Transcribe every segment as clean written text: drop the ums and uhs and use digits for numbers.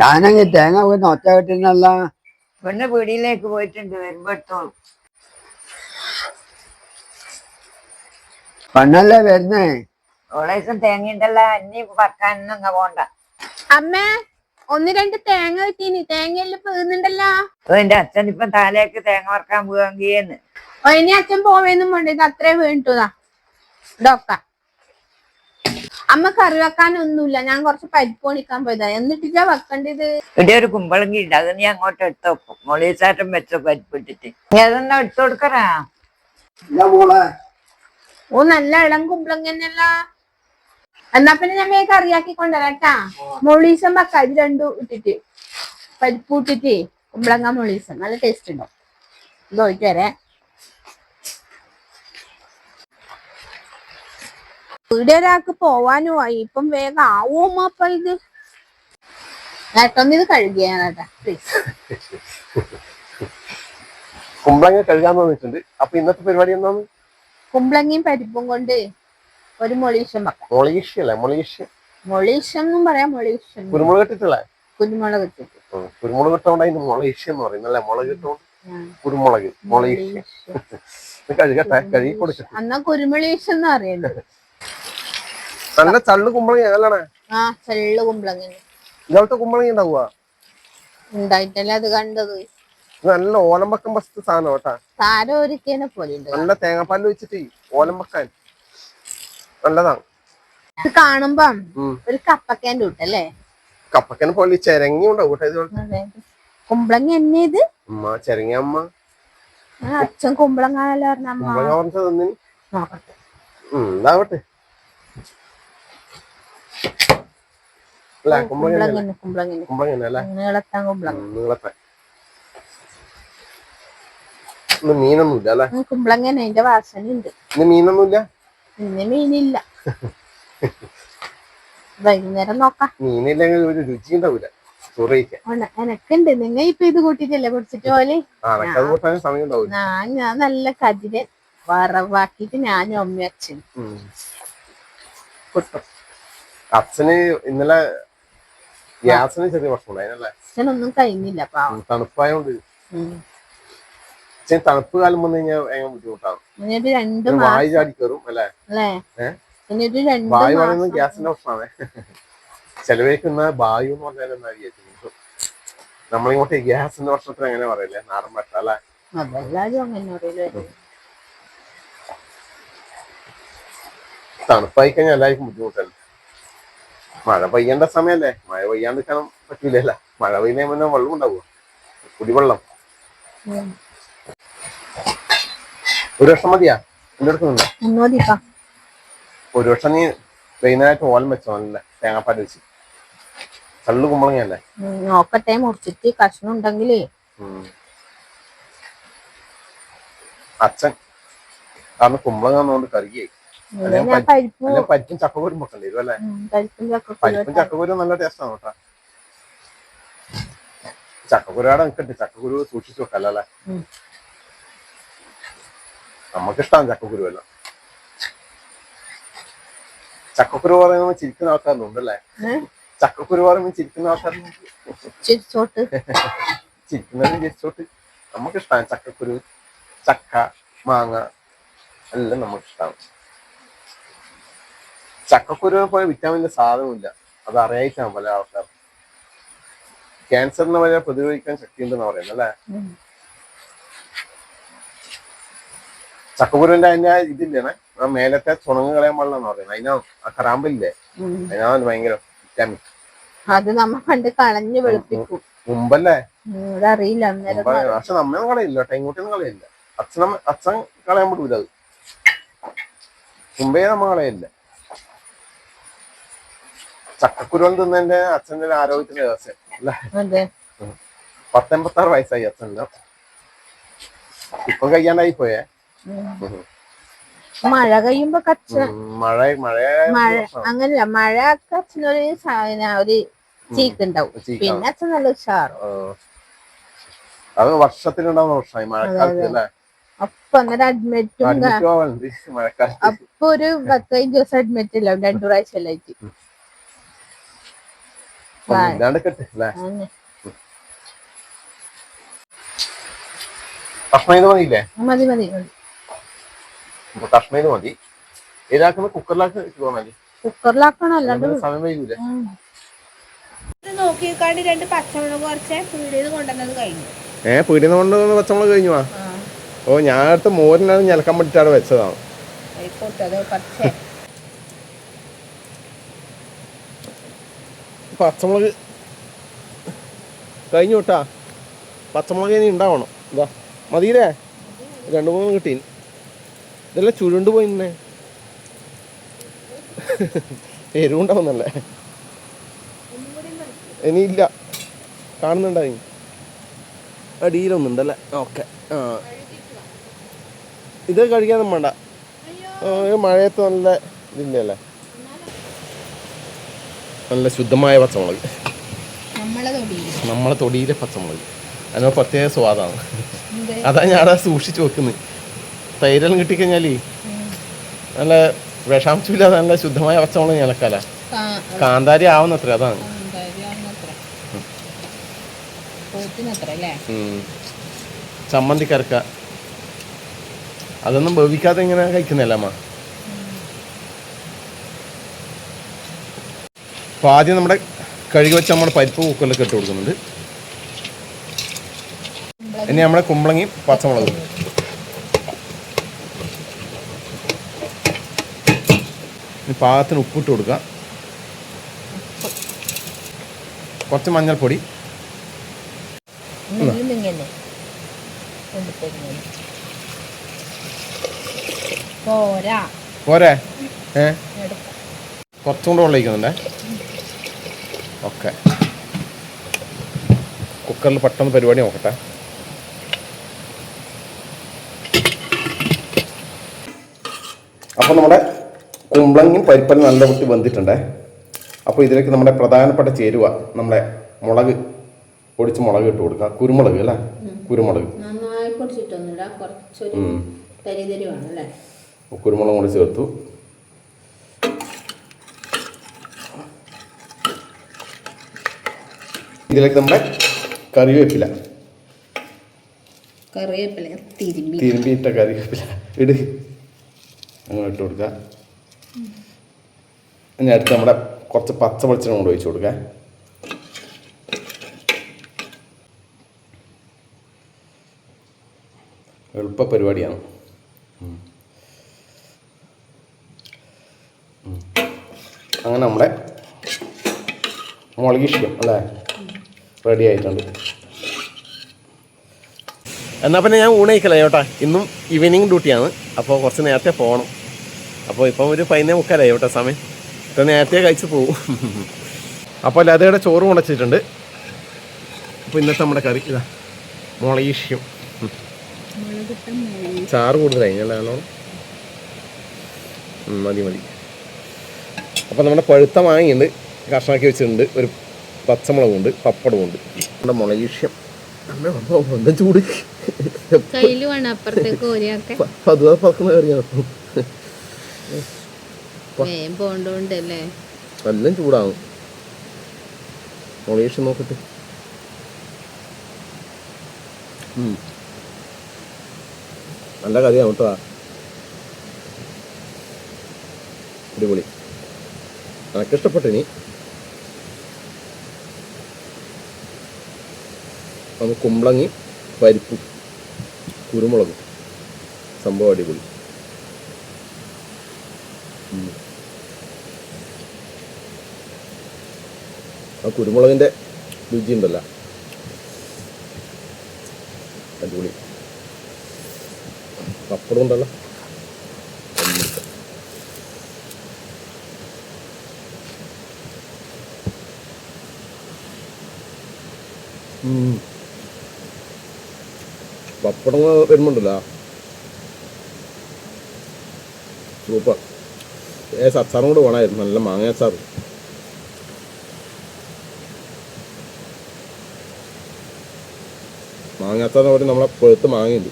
ഞാനങ്ങ് തേങ്ങ പോയി ഒറ്റ കെട്ടുന്നല്ല. പെണ്ണ് പീടിയിലേക്ക് പോയിട്ടുണ്ട്, വരുമ്പോ എടുത്തോളൂ. പെണ്ണല്ലേ വരുന്നേ. ഓളെ ദിവസം തേങ്ങയുണ്ടല്ലോ, ഇനി പറക്കാനൊന്നും പോണ്ട. അമ്മേ, 1-2 തേങ്ങ കിട്ടീനി. തേങ്ങയെല്ലാം വീഴുന്നുണ്ടല്ലോ. എന്റെ അച്ഛൻ ഇപ്പം താലേക്ക് തേങ്ങ വറക്കാൻ പോവാങ്കിന്ന്. ഇനി അച്ഛൻ പോവേന്നും വേണ്ട, ഇത് അത്രേ വീണിട്ടതാ. ഇതൊക്ക അമ്മ കറി വെക്കാനൊന്നുമില്ല. ഞാൻ കുറച്ച് പരിപ്പ് പണിക്കാൻ പോയതാ. എന്നിട്ടില്ല വെക്കണ്ടത്. ഇവിടെ ഒരു കുമ്പളങ്ങി ഉണ്ട്, അത് നീ അങ്ങോട്ട് എടുത്ത് വെക്കും. മൊളീസാറ്റം വെച്ച പരിപ്പ് ഇട്ടിട്ട് നീ അതൊന്നും എടുത്തു കൊടുക്കറാ. ഓ, നല്ല ഇളം കുമ്പളങ്ങ തന്നെയല്ല. എന്നാ പിന്നെ ഞാൻ വേഗം കറിയാക്കി കൊണ്ടുവരാട്ടാ. മൊളീസം വെക്കാം, ഇത് രണ്ടും ഇട്ടിട്ട് പരിപ്പ് ഇട്ടിട്ട് കുമ്പളങ്ങ മൊളീസം നല്ല ടേസ്റ്റ് ഉണ്ടാവും. ഇത് പോയിട്ട് വരെ. ഇവിടെ ഒരാൾക്ക് പോവാനും ആയി. ഇപ്പം വേഗം ആവുമോ അപ്പൊ ഇത് ഏട്ടൊന്ന് ഇത് കഴുകിയാട്ടാ പ്ലീസ്. കുമ്പളങ്ങ കഴുകാൻ തോന്നിട്ടുണ്ട്. അപ്പൊ ഇന്നത്തെ പരിപാടി എന്താണ്? കുമ്പളങ്ങയും പരിപ്പും കൊണ്ട് ഒരു മൊളീഷം വെക്കാം. മൊളീഷം എന്നും പറയാം. മൊളീഷം കുരുമുളക് ഇട്ടിട്ടുള്ള കുരുമുളക് ഇട്ടിട്ട്. കുരുമുളക് ഇട്ടോണ്ട് അതിന് മൊളീഷ്യം എന്ന് പറയുന്നല്ലേ. മുളക് ഇട്ടോണ്ട് കുരുമുളക് മൊളീഷ്യം. കഴുകട്ടെ, കഴുകി കൊടുക്കട്ടെ. എന്നാ കുരുമുളീഷം എന്ന് പറയുന്നത്. നല്ല ചള്ളു കുമ്പളങ്ങ അല്ലേ? ആ, ചള്ളു കുമ്പളങ്ങ. ഇങ്ങനത്തെ കുമ്പളങ്ങ ഉണ്ടാവുക ഉണ്ടായിട്ടല്ലേ അത് കണ്ടത്. നല്ല ഓലമ്പക്കം ബസ് സാധനം കേട്ടാ. താരം ഒരുക്കേനെ പോലെ നല്ല തേങ്ങാപ്പാല് വെച്ചിട്ട് ഓലമ്പക്കാൻ നല്ലതാണ്. ഇത് കാണുമ്പം ഒരു കപ്പക്കേന്റെ കൂട്ടല്ലേ. കപ്പക്കനെ പോലെ ചെരങ്ങി ഉണ്ടാവും കേട്ടോ. ഇതുപോലെ കുമ്പളങ്ങ എന്നെ ഇത് അമ്മ ചെരങ്ങ അമ്മ അച്ഛൻ കുമ്പളങ്ങാനല്ലോ പറഞ്ഞ അമ്മ. കുമ്പളങ്ങ പറഞ്ഞത് ഒന്നിന് നോക്കട്ടെ. ഇതാവട്ടെ. അല്ല കുമ്പളങ്ങ നീളത്താൻ കുമ്പളങ്ങ. നീളത്തെ മീനൊന്നുമില്ല അല്ലെ. കുമ്പളങ്ങ അതിന്റെ വാസന ഉണ്ട്. ഇന്ന് മീനൊന്നുമില്ല. ഇന്ന് മീനില്ല. വൈകുന്നേരം നോക്കാം. മീനില്ലെങ്കിൽ ഒരു രുചി ഉണ്ടാവില്ല ചോറ് കഴിക്കാൻ. എനക്കുണ്ട്. നിങ്ങ ഇപ്പൊ ഇത് കൂട്ടിട്ടല്ലേ കുടിച്ചിട്ട് പോലെ. സമയം ഉണ്ടാവില്ല. ഞാൻ നല്ല കതിര് വറവാക്കിട്ട് ഞാനും അമ്മയും അച്ഛനും കിട്ടും. അച്ഛന് ഇന്നലെ ഗ്യാസിന് ചെറിയ പ്രശ്നം ഉണ്ടായിരുന്നല്ലേ. അച്ഛനൊന്നും കഴിഞ്ഞില്ല പാവം. തണുപ്പായോണ്ട്. തണുപ്പ് കാലം വന്നു കഴിഞ്ഞാൽ ഭയങ്കര ബുദ്ധിമുട്ടാണ്. വായു ചാടി കയറും അല്ലേ. വായു പറയുന്നത് ഗ്യാസിന്റെ പ്രശ്നമാണ്. ചെലവേക്കുന്ന വായു എന്ന് പറഞ്ഞാൽ എന്നാ വിചാരിച്ചു. നമ്മളിങ്ങോട്ട് ഗ്യാസിന്റെ പ്രശ്നത്തിന് എങ്ങനെ പറയില്ലേ, നാടൻ ഭാഷ അല്ലെ. തണുപ്പായി കഴിഞ്ഞാൽ എല്ലാവർക്കും ബുദ്ധിമുട്ടല്ലേ. മഴ പെയ്യേണ്ട സമയല്ലേ, മഴ പെയ്യാണ്ടിരിക്കാൻ പറ്റൂലല്ല. മഴ പെയ്യുന്ന മുന്നേ വെള്ളം ഉണ്ടാവുക, കുടിവെള്ളം. ഒരു വർഷം മതിയാ എന്റെ അടുത്തുണ്ടോ? ഒരു വർഷം നീ വൈകുന്നേരമായിട്ട് ഓലം വെച്ചോ, നല്ല തേങ്ങാപ്പാൽ വെച്ച്. കള്ളു കുമ്പളങ്ങയല്ലേ. നോക്കട്ടെ, മുറിച്ചിട്ട് കഷ്ണം ഉണ്ടെങ്കിലേ. അച്ഛൻ കാരണം കുമ്പളങ്ങ കറിയായി. പരിപ്പും ചക്കക്കുരും വെക്കേണ്ടി വരും അല്ലെ. പരിപ്പും ചക്കക്കുരും നല്ല ടേസ്റ്റ് ആണ് കേട്ടാ. ചക്കക്കുരുവാടെ നിൽക്കട്ടെ, ചക്കക്കുരു സൂക്ഷിച്ചു വെക്കല്ലോ അല്ലെ. നമുക്കിഷ്ടമാണ് ചക്കക്കുരു എല്ലാം. ചക്കക്കുരു പറയുമ്പോൾ ചിരിക്കുന്ന ആൾക്കാരുണ്ട് അല്ലേ. ചക്കക്കുരു പറയുമ്പോൾ ചിരിക്കുന്ന ആൾക്കാരുണ്ട്. ചിരിക്കുന്നവരും ചിരിച്ചോട്ട്. നമുക്കിഷ്ടമാണ് ചക്കക്കുരു, ചക്ക, മാങ്ങ എല്ലാം നമുക്കിഷ്ടമാണ്. ചക്കക്കുരുവിനെ പോലെ വിറ്റാമിന്റെ സാധനമില്ല, അത് അറിയായിട്ടാണ് പല ആൾക്കാർ. ക്യാൻസറിനെ വരെ പ്രതിരോധിക്കാൻ ശക്തിയുണ്ടെന്ന് പറയുന്നത് അല്ലേ. ചക്കക്കുരുവിന്റെ അതിന്റെ ഇതില്ലേ, ആ മേലത്തെ ചുണങ്ങ് കളയാൻ പാടില്ലെന്ന് പറയുന്നത്. അതിനാ ആ കറാമ്പില്ലേ, അതിനാണ് ഭയങ്കര വിറ്റാമിൻ. അത് നമ്മ പണ്ട് കളഞ്ഞു വെളുപ്പിക്കും മുമ്പല്ലേ. അറിയില്ല. പക്ഷെ നമ്മയൊന്നും കളയില്ല കേട്ടോ, ഇങ്ങോട്ടൊന്നും കളയില്ല. അച്ഛൻ കളയാൻ പറ്റൂല. അത് മുമ്പേ നമ്മ കളയില്ല. ചക്കക്കുരു തിന്നതിന്റെ അച്ഛൻ്റെ ആരോഗ്യത്തിന്റെ രഹസ്യം അല്ലേ. 86 വയസ്സായി അച്ഛൻ്റെ. ഇപ്പൊ കഴിയാണ്ടായി പോയേ. മഴ കഴിയുമ്പോ മഴ അങ്ങനല്ല, മഴ അച്ഛനൊരു ഒരു ചീക്കുണ്ടാവും. പിന്നെ അച്ഛൻ നല്ല ഉഷാറും. അത് വർഷത്തിലുണ്ടാവുന്ന പ്രശ്നമായി മഴക്കാലത്ത് അല്ലേ. അപ്പൊ അന്നേരം അഡ്മിറ്റും അപ്പൊ ഒരു 15 ദിവസം അഡ്മിറ്റ് ഇല്ല, 2 പ്രാവശ്യം ആയിട്ട്. ഇല്ലാണ്ടൊക്കെ ഇട്ട് അല്ലേ? അതന്നെ. കഷ്ണം ഇത് മതിയില്ലേ? മതി മതി മതി. കഷ്ണം ഇത് മതി. ഏതാക്കുന്ന കുക്കറിലാക്കി ഇട്ട് മതി. കുക്കറിലാക്കണം, അല്ലാണ്ട് സമയം വൈകൂലേ? നോക്കിക്കാണ്ട് 2 പച്ചമുളക് കുറച്ച് പീടിയത് കൊണ്ടുവന്നത് കഴിഞ്ഞു. പീടിന്ന് കൊണ്ട് പച്ചമുളക് കഴിഞ്ഞു. ഓ ഞാൻ അടുത്ത് മോരിനാണ് ഞലക്കാൻ വേണ്ടിട്ട് അവിടെ വെച്ചതാണ്. പച്ചമുളക് കഴിഞ്ഞു കേട്ടാ. പച്ചമുളക് ഇനി ഉണ്ടാവണം. ഇതാ മതിയില്ലേ? 2-3 കിട്ടീ. ഇതെല്ലാം ചുരുണ്ട് പോയിന്നെ. എരിവുണ്ടാവുന്നല്ലേ? ഇനിയില്ല, കാണുന്നുണ്ടായി. അടിയിലൊന്നുണ്ടല്ലേ? ഓക്കെ. ഇത് കഴിക്കാനും വേണ്ട. മഴയത്ത് നല്ല ഇതില്ലേ? നല്ല ശുദ്ധമായ പച്ചമുളക്, നമ്മളെ തൊടിയിലെ പച്ചമുളക്. അതിന് പ്രത്യേക സ്വാദാണ്. അതാ ഞാൻ സൂക്ഷിച്ചു വെക്കുന്നത്. തൈരെല്ലാം കിട്ടിക്കഴിഞ്ഞാൽ നല്ല വിഷാംശമില്ലാതെ നല്ല ശുദ്ധമായ പച്ചമുളക് ഞലക്കാല. കാന്താരി ആവുന്നത്ര അതാണ്. ചമ്മന്തി കറക്ക അതൊന്നും വേവിക്കാതെ ഇങ്ങനെ കഴിക്കുന്നില്ല അമ്മ. അപ്പോൾ ആദ്യം നമ്മുടെ കഴുകി വെച്ച് നമ്മൾ പരിപ്പ് കുക്കറിലൊക്കെ ഇട്ട് കൊടുക്കുന്നുണ്ട്. ഇനി നമ്മുടെ കുമ്പളങ്ങയും പച്ചമുളകും. പാകത്തിന് ഉപ്പിട്ട് കൊടുക്കുക. കുറച്ച് മഞ്ഞൾപ്പൊടി. പോരെ? കുറച്ചും കൂടെ വെള്ളം. ഓക്കെ, കുക്കറിൽ പെട്ടെന്ന് പരിപാടി നോക്കട്ടെ. അപ്പോൾ നമ്മുടെ കുമ്പളങ്ങയും പരിപ്പലും നല്ല കുട്ടി വെന്തിട്ടുണ്ടേ. അപ്പോൾ ഇതിലേക്ക് നമ്മുടെ പ്രധാനപ്പെട്ട ചേരുവ നമ്മുടെ മുളക്, പൊടിച്ച് മുളക് ഇട്ട് കൊടുക്കുക. കുരുമുളക് അല്ലേ? കുരുമുളക് കുരുമുളക് കൂടി ചേർത്തു. ഇതിലേക്ക് നമ്മുടെ കറിവേപ്പില, തിരുമ്പിയിട്ട കറിവേപ്പില ഇട് അങ്ങനെ ഇട്ട് കൊടുക്കുക. ഇനി അടുത്ത് നമ്മുടെ കുറച്ച് പച്ച വെളിച്ചെണ്ണ കൊണ്ട് ഒഴിച്ച് കൊടുക്കുക. എളുപ്പ പരിപാടിയാണ്. അങ്ങനെ നമ്മുടെ മുളകിഷ്യം അല്ലേ റെഡി ആയിട്ടുണ്ട്. എന്നാൽ പിന്നെ ഞാൻ ഊണയിക്കല ചേട്ടാ. ഇന്നും ഈവനിങ് ഡ്യൂട്ടിയാണ്. അപ്പോൾ കുറച്ച് നേരത്തെ പോകണം. അപ്പോൾ ഇപ്പം ഒരു 11:45 ചേട്ടാ സമയം. ഇപ്പം നേരത്തെ കഴിച്ച് പോകും. അപ്പോൾ ലതയുടെ ചോറ് മുളച്ചിട്ടുണ്ട്. അപ്പോൾ ഇന്നത്തെ നമ്മുടെ കറി ഇതാ മുളകിഷ്യം. ചാറ് കൂടുതലായി നല്ലോണം. മതി മതി. അപ്പോൾ നമ്മുടെ പഴുത്ത മാങ്ങയുണ്ട്, കഷ്ണമാക്കി വെച്ചിട്ടുണ്ട്. ഒരു പച്ചമുളകുണ്ട്, പപ്പടമുണ്ട്. നമ്മുടെ മുളകിഷ്യം എന്താ ചൂട് പതുക്കുന്ന കറിയാണ്. എല്ലാം ചൂടാവും. മുളകിഷ്യം നോക്കട്ടെ. നല്ല കറിയാണ് കേട്ടോ. അടിപൊളി. എനിക്കിഷ്ടപ്പെട്ടിനി. നമുക്ക് കുമ്പളങ്ങി പരിപ്പും കുരുമുളകും സംഭവം അടിപൊളി. ആ കുരുമുളകിൻ്റെ രുചി ഉണ്ടല്ലോ, അടിപൊളി. പപ്പടം ഉണ്ടല്ലോ. പപ്പടം വരുമ്പോണ്ടല്ലോ സൂപ്പർ. അച്ചാറും കൂടെ വേണമായിരുന്നു, നല്ല മാങ്ങ അച്ചാർ. മാങ്ങ അച്ചാറിന് പറയും നമ്മളെ പഴുത്ത് മാങ്ങയുണ്ട്.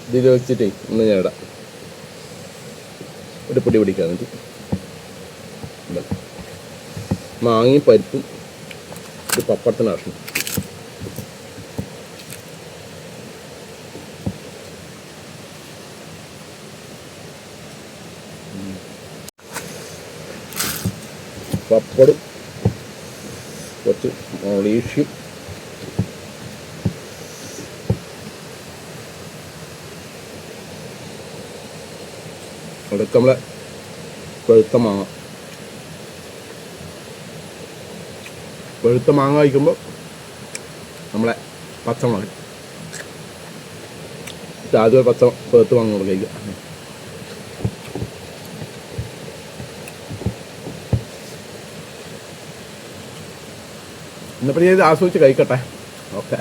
ഇതിൽ വെച്ചിട്ടേ ഒന്ന് ഞാൻ ഇടാം, ഒരു പൊടി പിടിക്കാൻ വേണ്ടി. മാങ്ങയും പരിപ്പും ഒരു പപ്പടത്തിന് കഷ്ണം. പപ്പടും കുറച്ച് മൊളീഷ്യം അടുത്ത് നമ്മളെ വെളുത്ത മാങ്ങ കഴിക്കുമ്പോൾ നമ്മളെ പച്ചമുളക് ആദ്യം പേർത്ത് മാങ്ങ കഴിക്കുക. ഇന്നിപ്പോൾ ഞാൻ ഇത് ആസ്വദിച്ച് കഴിക്കട്ടെ. ഓക്കെ.